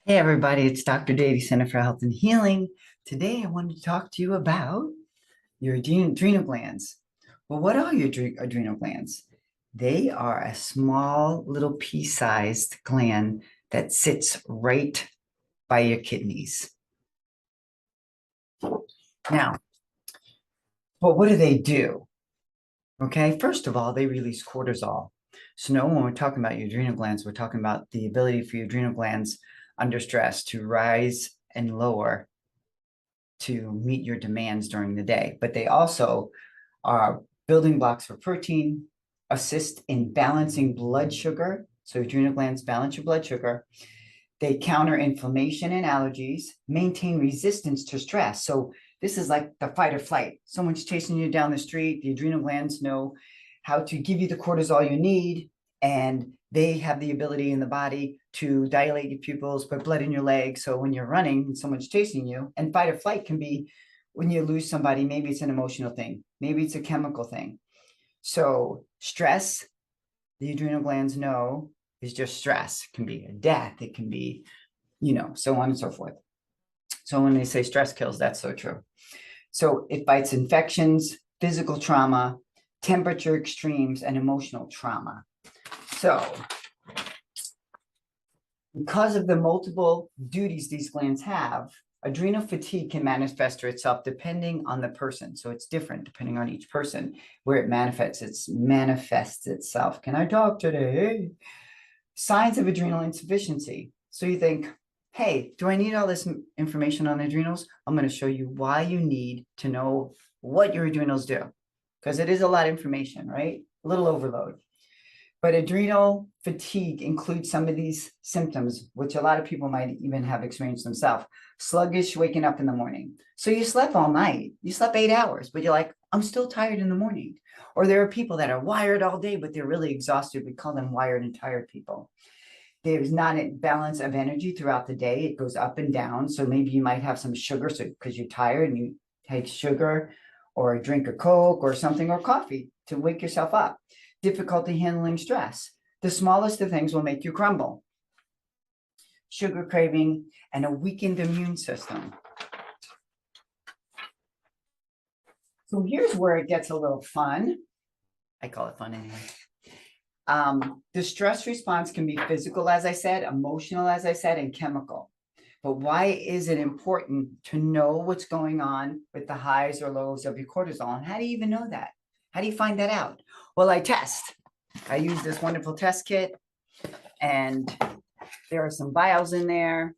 Hey everybody, it's Dr. Dady, Center for Health and Healing. Today I wanted to talk to you about your adrenal glands. Well, what are your adrenal glands? They are a small little pea-sized gland that sits right by your kidneys. Now, but what do they do? Okay, first of all, they release cortisol. So now when we're talking about your adrenal glands, we're talking about the ability for your adrenal glands under stress to rise and lower to meet your demands during the day. But they also are building blocks for protein, assist in balancing blood sugar. So adrenal glands balance your blood sugar. They counter inflammation and allergies, maintain resistance to stress. So this is like the fight or flight. Someone's chasing you down the street. The adrenal glands know how to give you the cortisol you need, and they have the ability in the body to dilate your pupils, put blood in your legs. So when you're running and someone's chasing you, and fight or flight can be when you lose somebody, maybe it's an emotional thing, maybe it's a chemical thing. So stress, the adrenal glands know, is just stress. It can be a death, it can be, so on and so forth. So when they say stress kills, that's so true. So it fights infections, physical trauma, temperature extremes, and emotional trauma. So because of the multiple duties these glands have, adrenal fatigue can manifest itself depending on the person. So it's different depending on each person where it manifests itself. Can I talk today? Signs of adrenal insufficiency. So you think, hey, do I need all this information on adrenals? I'm going to show you why you need to know what your adrenals do, because it is a lot of information, right? A little overload. But adrenal fatigue includes some of these symptoms, which a lot of people might even have experienced themselves. Sluggish waking up in the morning. So you slept all night, you slept 8 hours, but you're like, I'm still tired in the morning. Or there are people that are wired all day, but they're really exhausted. We call them wired and tired people. There's not a balance of energy throughout the day. It goes up and down. So maybe you might have some sugar because you're tired and you take sugar or drink a Coke or something or coffee to wake yourself up. Difficulty handling stress. The smallest of things will make you crumble. Sugar craving and a weakened immune system. So here's where it gets a little fun. I call it fun anyway. The stress response can be physical, as I said, emotional, as I said, and chemical. But why is it important to know what's going on with the highs or lows of your cortisol? And how do you even know that? How do you find that out? Well, I test. I use this wonderful test kit, and there are some vials in there,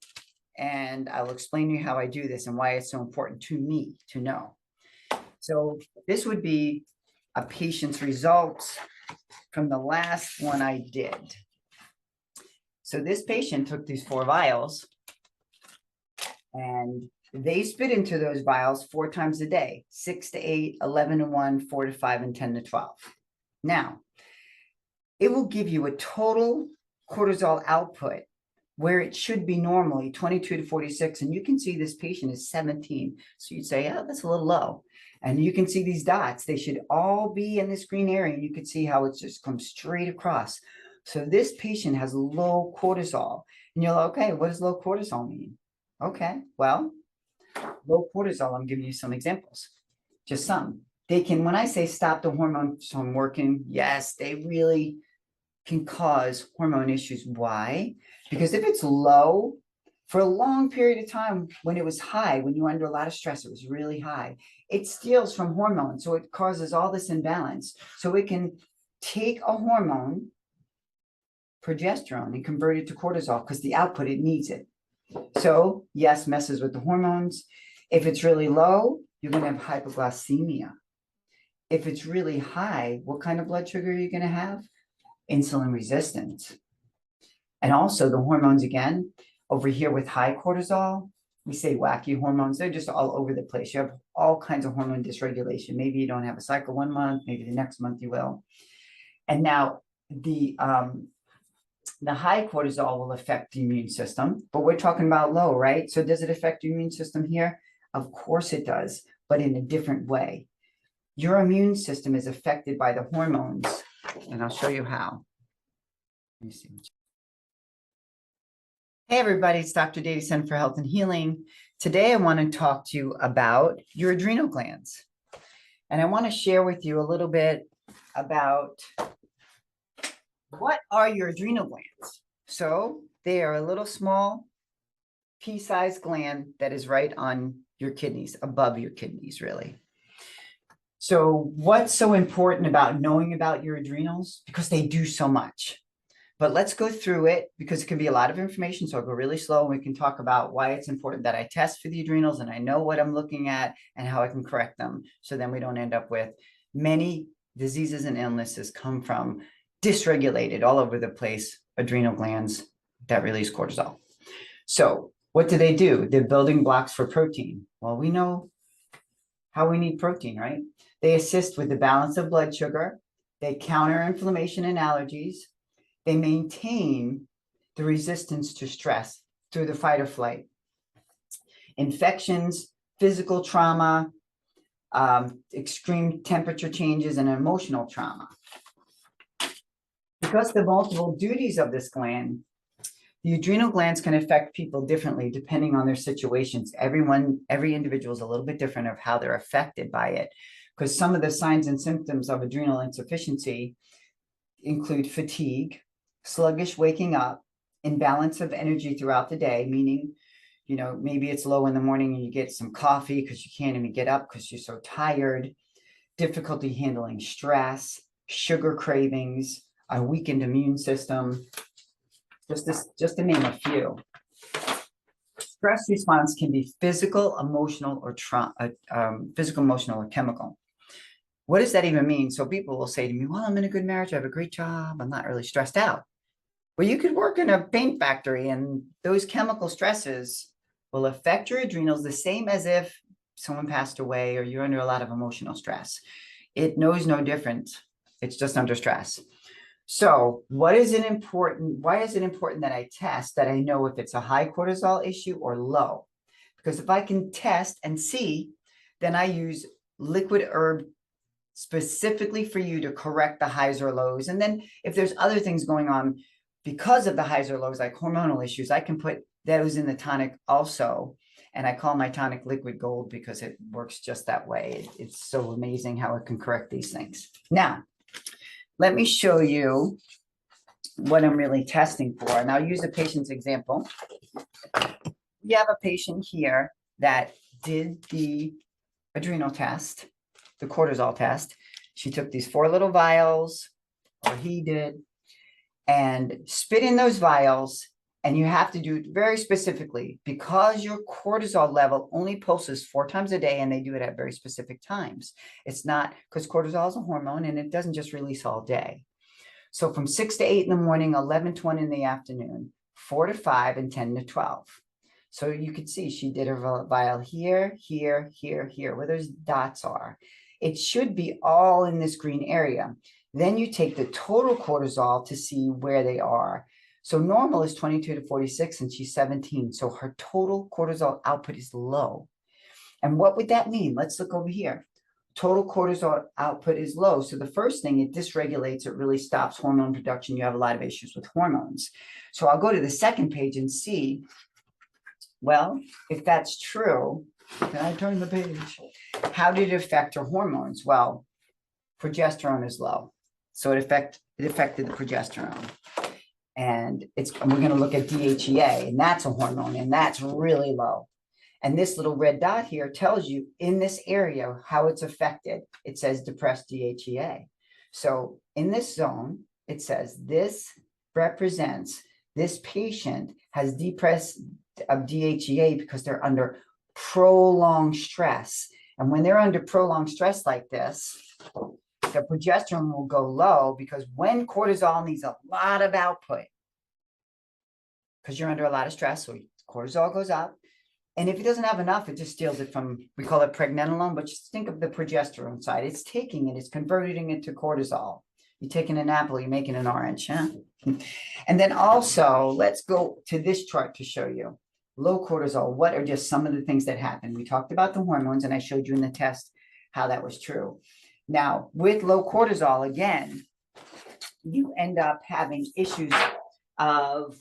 and I'll explain to you how I do this and why it's so important to me to know. So this would be a patient's results from the last one I did. So this patient took these 4 vials, and they spit into those vials 4 times a day, 6 to 8, 11 to 1, 4 to 5, and 10 to 12. Now, it will give you a total cortisol output where it should be normally 22 to 46. And you can see this patient is 17. So you'd say, oh, that's a little low. And you can see these dots. They should all be in this green area. And you can see how it's just come straight across. So this patient has low cortisol. And you're like, okay, what does low cortisol mean? Okay, well, low cortisol, I'm giving you some examples, just some. They can, when I say stop the hormones from working, yes, they really can cause hormone issues. Why? Because if it's low for a long period of time, when it was high, when you were under a lot of stress, it was really high, it steals from hormones. So it causes all this imbalance. So it can take a hormone, progesterone, and convert it to cortisol because the output, it needs it. So yes, messes with the hormones. If it's really low, you're going to have hypoglycemia. If it's really high, what kind of blood sugar are you going to have? Insulin resistance. And also the hormones, again, over here with high cortisol, we say wacky hormones. They're just all over the place. You have all kinds of hormone dysregulation. Maybe you don't have a cycle 1 month, maybe the next month you will. And now the high cortisol will affect the immune system, but we're talking about low, right? So does it affect the immune system here? Of course it does, but in a different way. Your immune system is affected by the hormones, and I'll show you how. Let me see. Hey everybody, it's Dr. Dady, Center for Health and Healing. Today I want to talk to you about your adrenal glands. And I want to share with you a little bit about what are your adrenal glands. So they are a little small pea-sized gland that is right on your kidneys, above your kidneys, really. So what's so important about knowing about your adrenals? Because they do so much. But let's go through it because it can be a lot of information. So I'll go really slow and we can talk about why it's important that I test for the adrenals and I know what I'm looking at and how I can correct them. So then we don't end up with many diseases and illnesses come from dysregulated all over the place adrenal glands that release cortisol. So what do? They're building blocks for protein. Well, we know how we need protein, right? They assist with the balance of blood sugar. They counter inflammation and allergies. They maintain the resistance to stress through the fight or flight. Infections, physical trauma, extreme temperature changes, and emotional trauma. Because the multiple duties of this gland, the adrenal glands can affect people differently depending on their situations. Every individual is a little bit different of how they're affected by it. Because some of the signs and symptoms of adrenal insufficiency include fatigue, sluggish waking up, imbalance of energy throughout the day, meaning, maybe it's low in the morning and you get some coffee because you can't even get up because you're so tired, difficulty handling stress, sugar cravings, a weakened immune system, just to name a few. Stress response can be physical, emotional, or physical, emotional, or chemical. What does that even mean? So people will say to me, well, I'm in a good marriage. I have a great job. I'm not really stressed out. Well, you could work in a paint factory and those chemical stresses will affect your adrenals the same as if someone passed away or you're under a lot of emotional stress. It knows no difference. It's just under stress. So why is it important that I test that I know if it's a high cortisol issue or low? Because if I can test and see, then I use liquid herb specifically for you to correct the highs or lows. And then if there's other things going on because of the highs or lows, like hormonal issues, I can put those in the tonic also. And I call my tonic liquid gold because it works just that way. It's so amazing how it can correct these things. Now, let me show you what I'm really testing for. And I'll use a patient's example. We have a patient here that did the adrenal test, the cortisol test. She took these 4 little vials, or he did, and spit in those vials. And you have to do it very specifically because your cortisol level only pulses 4 times a day and they do it at very specific times. It's not because cortisol is a hormone and it doesn't just release all day. So from 6 to 8 in the morning, 11 to 1 in the afternoon, 4 to 5, and 10 to 12. So you could see she did her vial here, here, here, here, where those dots are. It should be all in this green area. Then you take the total cortisol to see where they are. So normal is 22 to 46 and she's 17. So her total cortisol output is low. And what would that mean? Let's look over here. Total cortisol output is low. So the first thing, it dysregulates, it really stops hormone production. You have a lot of issues with hormones. So I'll go to the second page and see, well, if that's true, can I turn the page? How did it affect her hormones? Well, progesterone is low. So it affected the progesterone. And we're going to look at DHEA, and that's a hormone, and that's really low. And this little red dot here tells you in this area how it's affected. It says depressed DHEA. So in this zone, it says this represents this patient has depressed of DHEA because they're under prolonged stress. And when they're under prolonged stress like this, the progesterone will go low because when cortisol needs a lot of output, because you're under a lot of stress, so cortisol goes up. And if it doesn't have enough, it just steals it from, we call it pregnenolone, but just think of the progesterone side. It's taking it, it's converting it to cortisol. You're taking an apple, you're making an orange, huh? And then also, let's go to this chart to show you. Low cortisol, what are just some of the things that happen? We talked about the hormones, and I showed you in the test how that was true. Now, with low cortisol, again, you end up having issues of,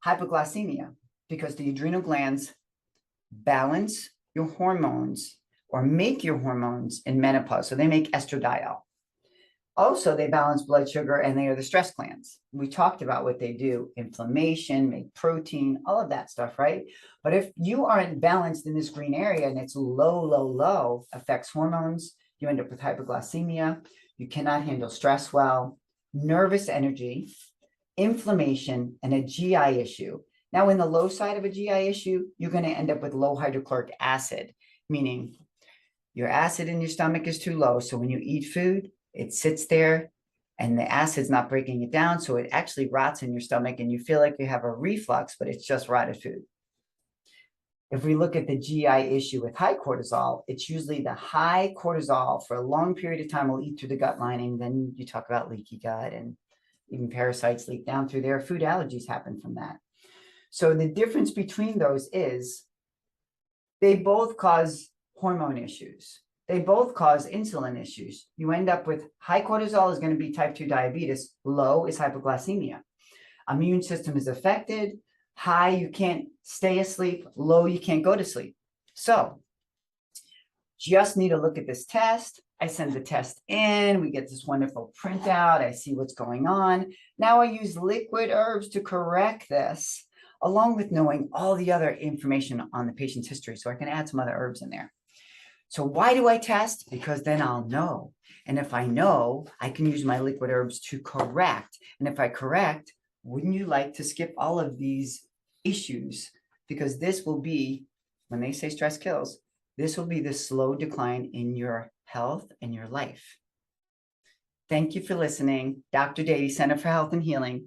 hypoglycemia, because the adrenal glands balance your hormones or make your hormones in menopause. So they make estradiol. Also, they balance blood sugar and they are the stress glands. We talked about what they do, inflammation, make protein, all of that stuff, right? But if you aren't balanced in this green area and it's low, affects hormones, you end up with hypoglycemia. You cannot handle stress well, nervous energy, inflammation, and a GI issue. Now, in the low side of a GI issue, you're going to end up with low hydrochloric acid, meaning your acid in your stomach is too low. So when you eat food, it sits there and the acid's not breaking it down. So it actually rots in your stomach and you feel like you have a reflux, but it's just rotted food. If we look at the GI issue with high cortisol, it's usually the high cortisol for a long period of time will eat through the gut lining. Then you talk about leaky gut and even parasites leak down through there. Food allergies happen from that. So the difference between those is they both cause hormone issues. They both cause insulin issues. You end up with high cortisol is going to be type 2 diabetes. Low is hypoglycemia. Immune system is affected. High, you can't stay asleep. Low, you can't go to sleep. So just need to look at this test. I send the test in. We get this wonderful printout. I see what's going on. Now I use liquid herbs to correct this, along with knowing all the other information on the patient's history. So I can add some other herbs in there. So why do I test? Because then I'll know. And if I know, I can use my liquid herbs to correct. And if I correct, wouldn't you like to skip all of these issues? Because this will be, when they say stress kills, this will be the slow decline in your health and your life. Thank you for listening. Dr. Dady, Center for Health and Healing.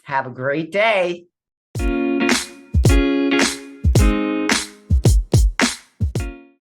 Have a great day.